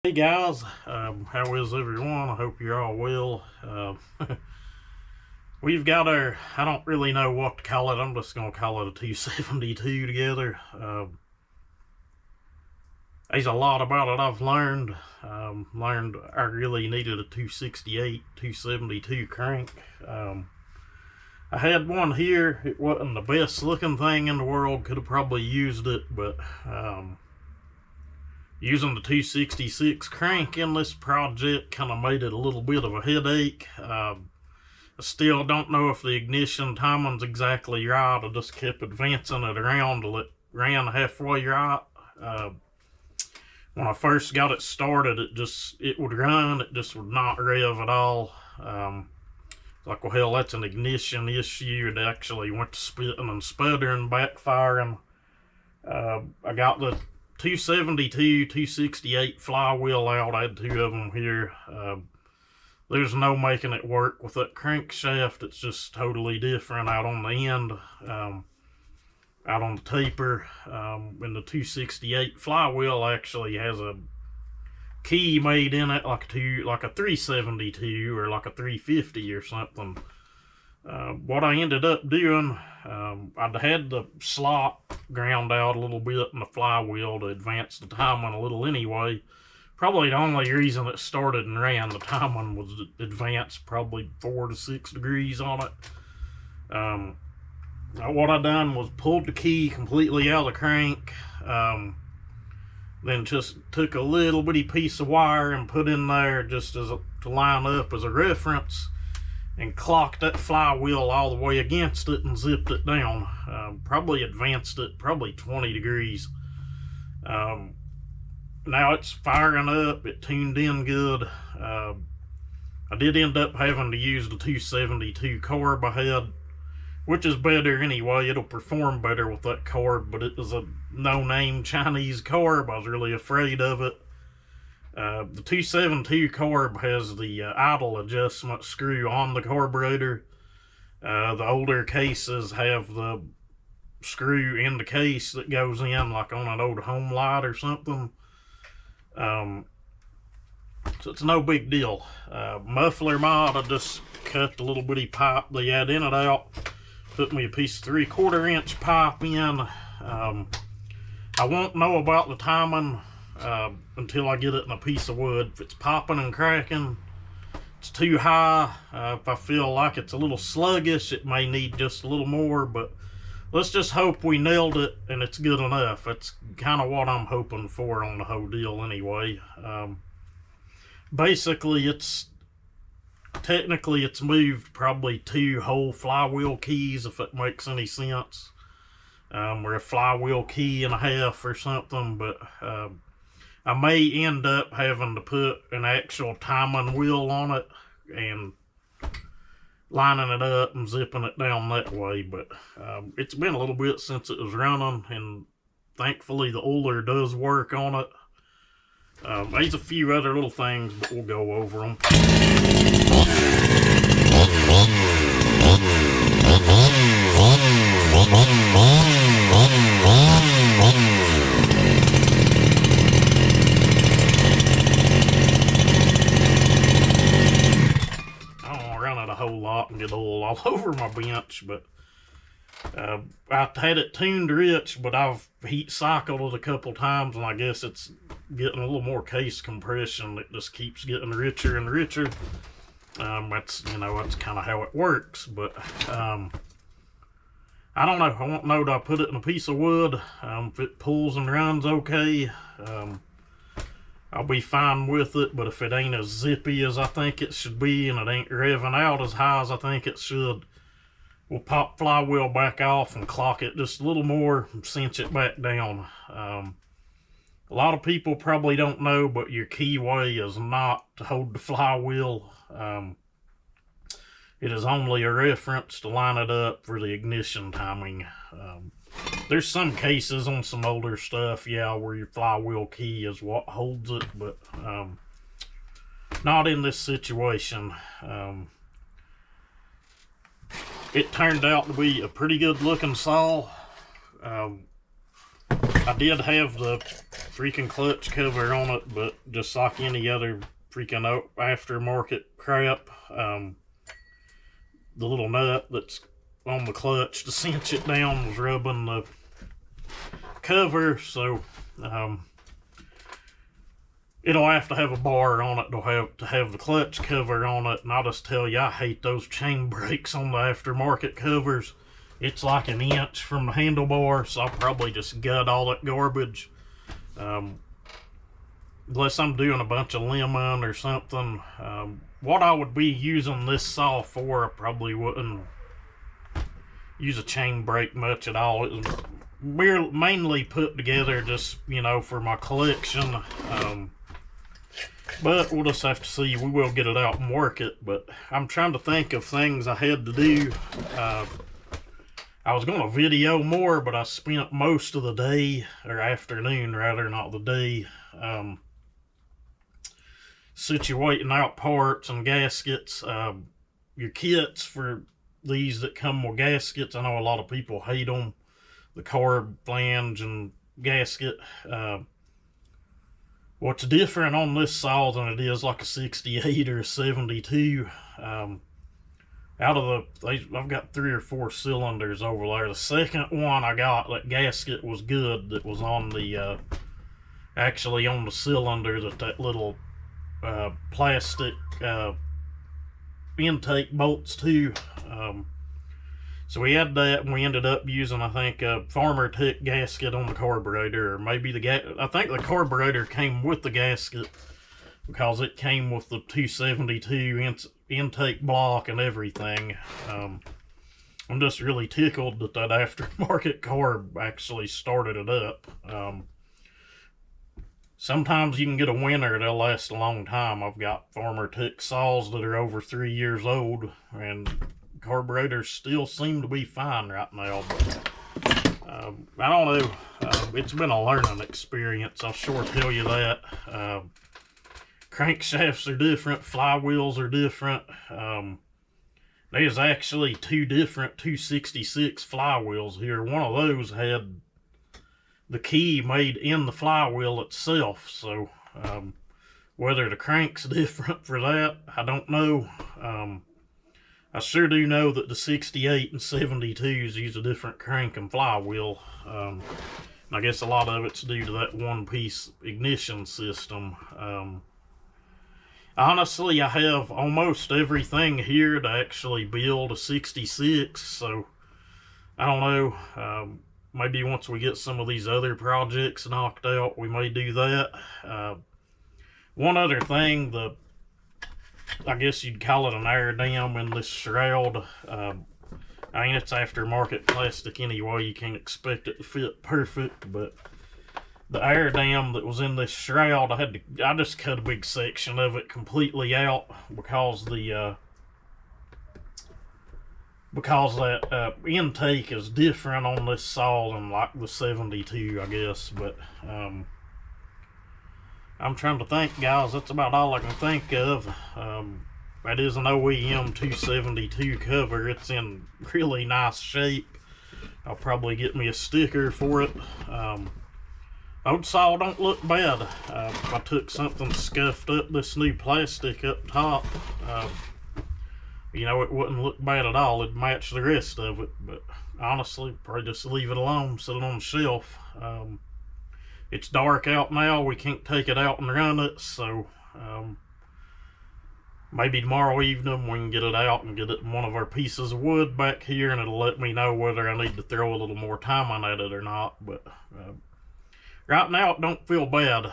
Hey guys, how is everyone? I hope you're all well. We've got our, I don't really know what to call it, I'm just going to call it a 272 together. There's a lot about it I've learned. Learned I really needed a 268, 272 crank. I had one here, it wasn't the best looking thing in the world, could have probably used it, but using the 266 crank in this project kind of made it a little bit of a headache. I still don't know if the ignition timing's exactly right. I just kept advancing it around till it ran halfway right. When I first got it started, it would run, it just would not rev at all. Like, well, hell, that's an ignition issue. It actually went to spitting and sputtering, backfiring. I got the 272, 268 flywheel out. I had two of them here. There's no making it work with that crankshaft. It's just totally different out on the end, out on the taper. And the 268 flywheel actually has a key made in it, like a 372 or like a 350 or something. What I ended up doing, I'd had the slot ground out a little bit in the flywheel to advance the timing a little anyway. Probably the only reason it started and ran, the timing was advanced probably 4 to 6 degrees on it. What I done was pulled the key completely out of the crank, then just took a little bitty piece of wire and put in there just to line up as a reference, and clocked that flywheel all the way against it and zipped it down. Probably advanced it probably 20 degrees. Now it's firing up, it tuned in good. I did end up having to use the 272 carb I had, which is better anyway. It'll perform better with that carb, but it was a no-name Chinese carb. I was really afraid of it. The 272 carb has the idle adjustment screw on the carburetor. The older cases have the screw in the case that goes in, like on an old home light or something. So it's no big deal. Muffler mod, I just cut the little bitty pipe they had in it out. Put me a piece of 3/4 inch pipe in. I won't know about the timing until I get it in a piece of wood. If it's popping and cracking, it's too high. If I feel like it's a little sluggish, it may need just a little more, but let's just hope we nailed it and it's good enough. That's kind of what I'm hoping for on the whole deal anyway. Basically, technically it's moved probably 2 whole flywheel keys, if it makes any sense. Or a flywheel key and a half or something, but I may end up having to put an actual timing wheel on it and lining it up and zipping it down that way. But it's been a little bit since it was running, and thankfully the oiler does work on it. There's a few other little things, but we'll go over them. And get oil all over my bench, but I had it tuned rich, but I've heat cycled it a couple times, and I guess it's getting a little more case compression. It just keeps getting richer and richer. That's kind of how it works, but I don't know. I won't know that I put it in a piece of wood. If it pulls and runs okay, I'll be fine with it, but if it ain't as zippy as I think it should be and it ain't revving out as high as I think it should, we'll pop flywheel back off and clock it just a little more and cinch it back down. A lot of people probably don't know, but your keyway is not to hold the flywheel. It is only a reference to line it up for the ignition timing. There's some cases on some older stuff, yeah, where your flywheel key is what holds it, but not in this situation. It turned out to be a pretty good looking saw. I did have the freaking clutch cover on it, but just like any other freaking aftermarket crap, the little nut that's on the clutch to cinch it down was rubbing the cover, so it'll have to have a bar on it to have the clutch cover on it. And I'll just tell you, I hate those chain brakes on the aftermarket covers. It's like an inch from the handlebar, so I'll probably just gut all that garbage. Unless I'm doing a bunch of lemon or something. What I would be using this saw for, I probably wouldn't use a chain brake much at all. It was mainly put together just, you know, for my collection. But we'll just have to see. We will get it out and work it. But I'm trying to think of things I had to do. I was going to video more, but I spent most of the day, or afternoon rather, not the day, situating out parts and gaskets. Your kits for these that come with gaskets, I know a lot of people hate them. The carb flange and gasket. What's different on this saw than it is like a 68 or a 72. Out of I've got 3 or 4 cylinders over there. The second one I got, that gasket was good. That was on the actually on the cylinder that little plastic intake bolts to. So we had that, and we ended up using, I think, a Farmer Tech gasket on the carburetor, or maybe I think the carburetor came with the gasket because it came with the 272 intake block and everything. I'm just really tickled that aftermarket carb actually started it up. Sometimes you can get a winner, they'll last a long time. I've got Farmer Tech saws that are over 3 years old, and carburetors still seem to be fine right now, but I don't know. It's been a learning experience, I'll sure tell you that. Crankshafts are different, flywheels are different. There's actually 2 different 266 flywheels here. One of those had the key made in the flywheel itself, so whether the crank's different for that, I don't know. I sure do know that the 68 and 72s use a different crank and flywheel. I guess a lot of it's due to that one-piece ignition system. Honestly, I have almost everything here to actually build a 66, so I don't know. Maybe once we get some of these other projects knocked out, we may do that. One other thing, I guess you'd call it an air dam in this shroud. I mean, it's aftermarket plastic anyway. You can't expect it to fit perfect, but the air dam that was in this shroud, I just cut a big section of it completely out because that intake is different on this saw than like the 72, I guess. But I'm trying to think, guys. That's about all I can think of. That is an OEM 272 cover. It's in really nice shape. I'll probably get me a sticker for it. Old saw don't look bad. I took something, scuffed up this new plastic up top. You know, it wouldn't look bad at all. It'd match the rest of it. But honestly, probably just leave it alone, sit it on the shelf. It's dark out now. We can't take it out and run it, so maybe tomorrow evening we can get it out and get it in one of our pieces of wood back here, and it'll let me know whether I need to throw a little more time on it or not. But right now it don't feel bad.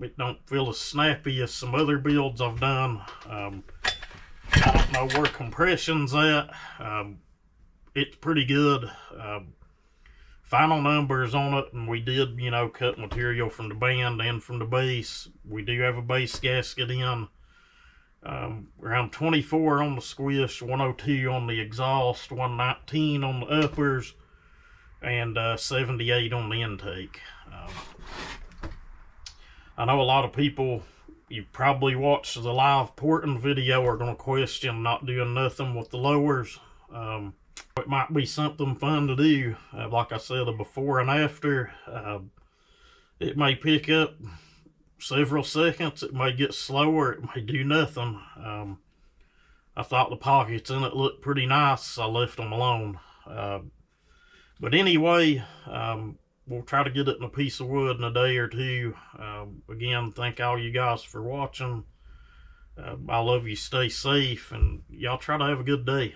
It don't feel as snappy as some other builds I've done. I don't know where compression's at. It's pretty good. Final numbers on it, and we did, you know, cut material from the band and from the base. We do have a base gasket in. Around 24 on the squish, 102 on the exhaust, 119 on the uppers, and 78 on the intake. I know a lot of people, you probably watched the live porting video, are going to question not doing nothing with the lowers. It might be something fun to do. Like I said, a before and after. It may pick up several seconds, it may get slower, it may do nothing. I thought the pockets in it looked pretty nice, so I left them alone. But anyway, we'll try to get it in a piece of wood in a day or two. Again, thank all you guys for watching. I love you. Stay safe, and y'all try to have a good day.